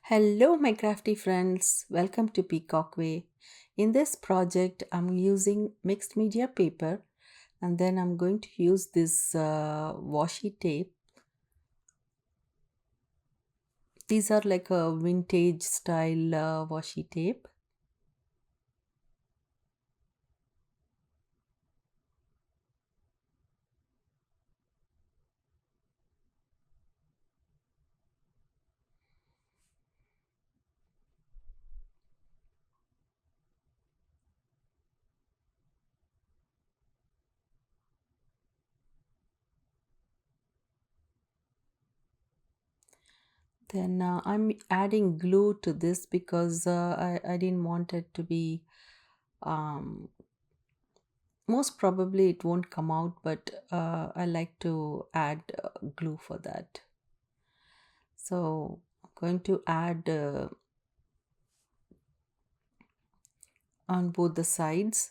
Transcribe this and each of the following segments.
Hello, my crafty friends. Welcome to Peacock Way. In this project, I'm using mixed media paper and then I'm going to use this washi tape. These are like a vintage style washi tape. Then I'm adding glue to this because I didn't want it to be, um, most probably it won't come out, but I like to add glue for that. So I'm going to add on both the sides.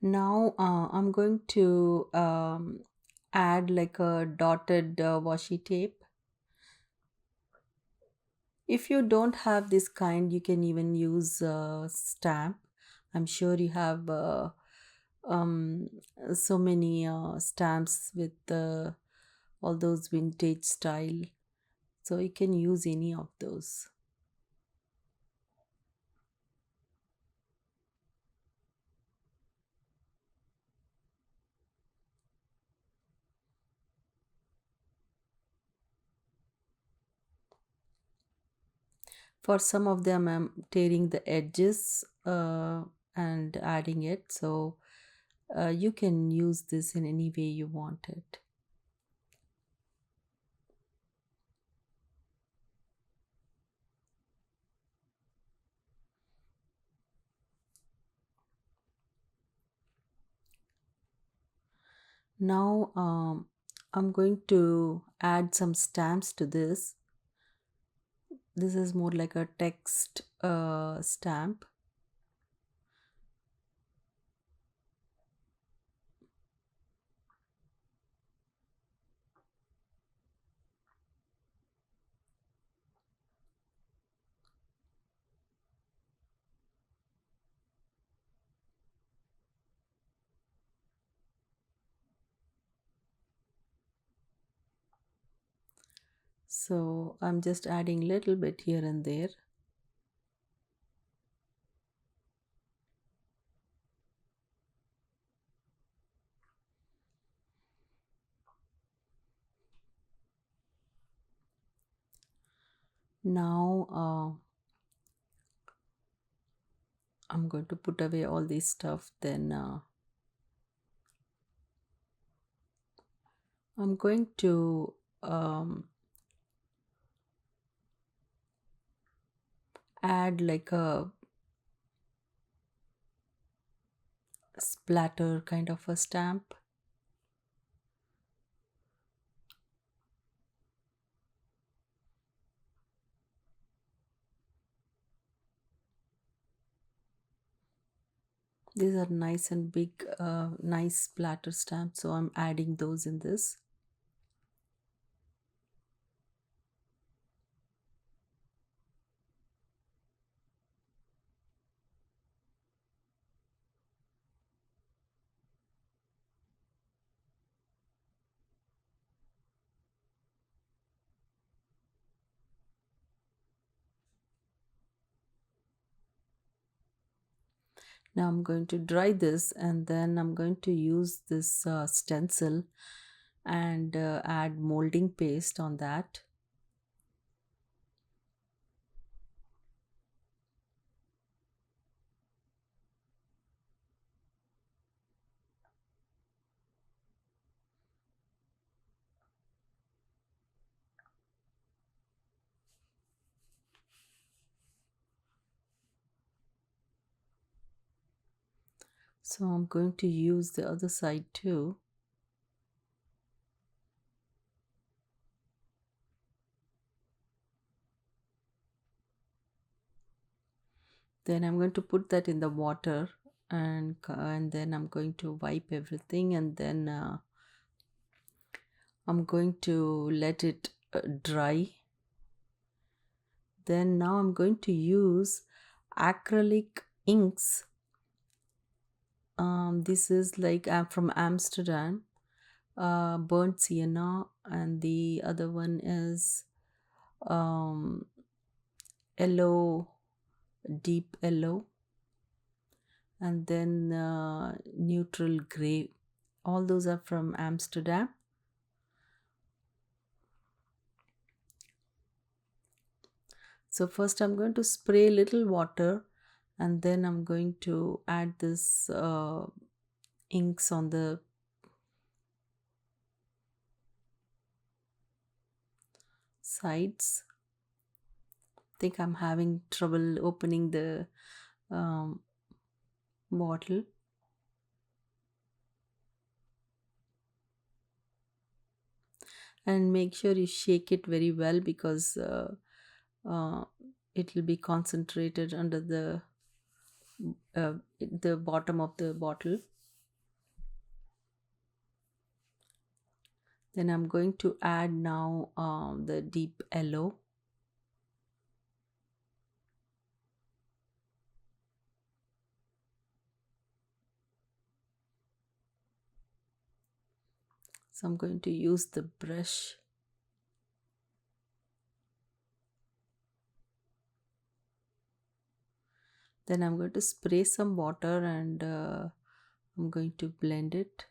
Now I'm going to add like a dotted washi tape. If you don't have this kind, you can even use stamp. I'm sure you have um, so many stamps with all those vintage style. So you can use any of those. For some of them, I'm tearing the edges and adding it. So you can use this in any way you want it. Now I'm going to add some stamps to this. This is more like a text stamp. So I'm just adding little bit here and there. Now I'm going to put away all this stuff. Then I'm going to add like a splatter kind of a stamp. These are nice and big, nice splatter stamps. So I'm adding those in this. Now I'm going to dry this and then I'm going to use this stencil and add molding paste on that. So I'm going to use the other side too. Then I'm going to put that in the water, and then I'm going to wipe everything, and then I'm going to let it dry. Then now I'm going to use acrylic inks. This is like from Amsterdam, burnt sienna, and the other one is um, yellow, deep yellow, and then neutral gray. All those are from Amsterdam. So first I'm going to spray little water, and then I'm going to add this inks on the sides. I think I'm having trouble opening the um, bottle. And make sure you shake it very well, because uh, it will be concentrated under the bottom of the bottle. Then I'm going to add now the deep yellow. So I'm going to use the brush. Then I'm going to spray some water, and I'm going to blend it.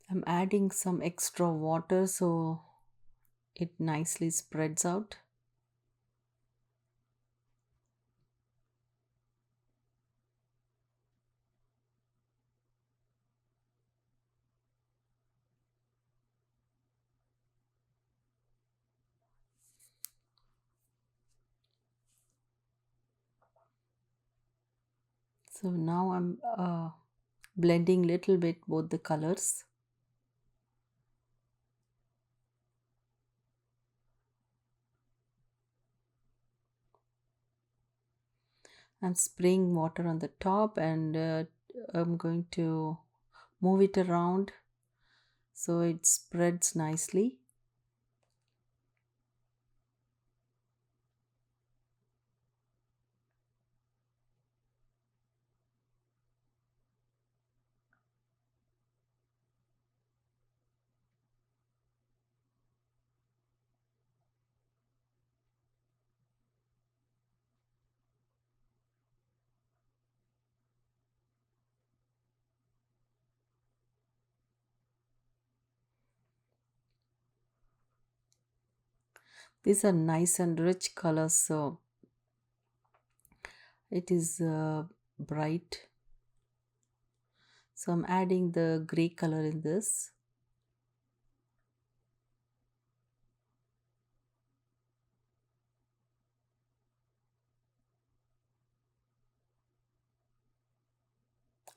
I'm adding some extra water so it nicely spreads out. So now I'm blending little bit both the colors. I'm spraying water on the top, and I'm going to move it around so it spreads nicely. These are nice and rich colors, so it is bright. So I'm adding the gray color in this.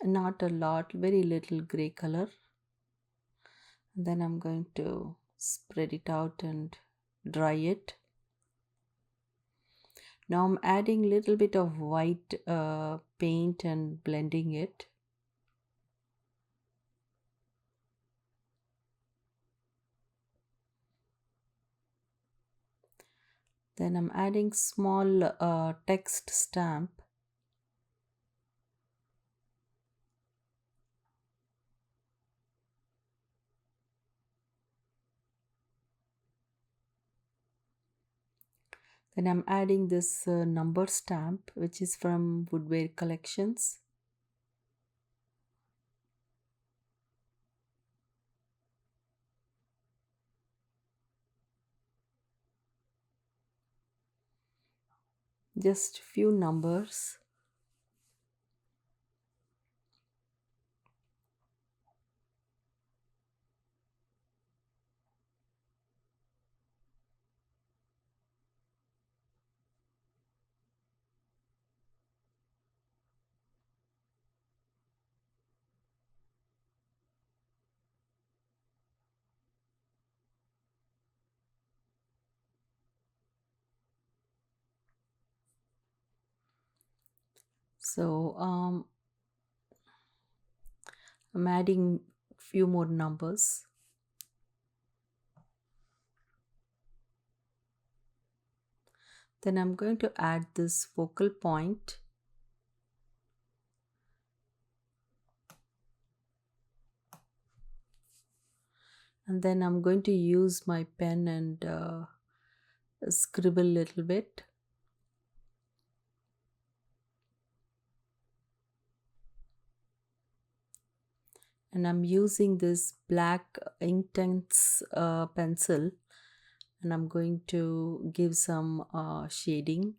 Not a lot, very little gray color. And then I'm going to spread it out and dry it. Now I'm adding little bit of white paint and blending it. Then I'm adding small text stamp. Then I'm adding this number stamp, which is from Woodware Collections. just few numbers. So I'm adding few more numbers. Then I'm going to add this focal point, and then I'm going to use my pen and scribble a little bit. And I'm using this black Inktense pencil, and I'm going to give some shading.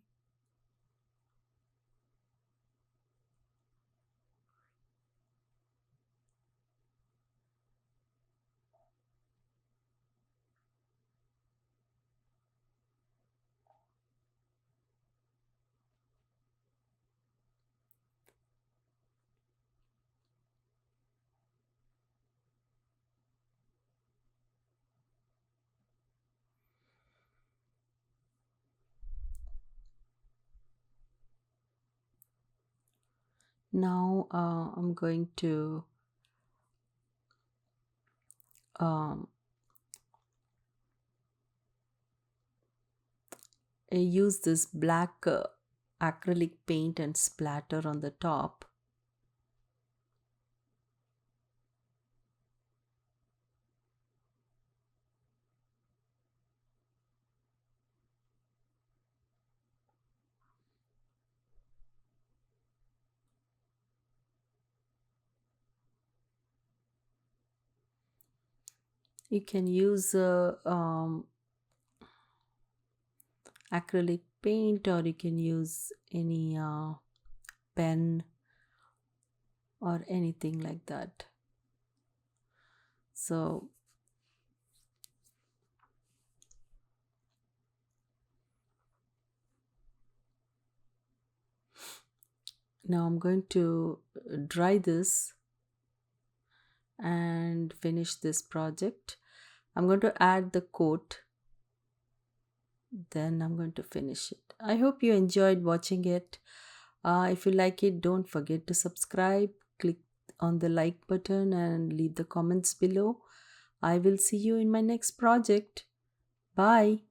Now I'm going to um, use this black acrylic paint and splatter on the top. You can use acrylic paint, or you can use any pen or anything like that. So now I'm going to dry this and finish this project. I'm going to add the coat, then I'm going to finish it. I hope you enjoyed watching it. If you like it, don't forget to subscribe, click on the like button, and leave the comments below. I will see you in my next project. Bye.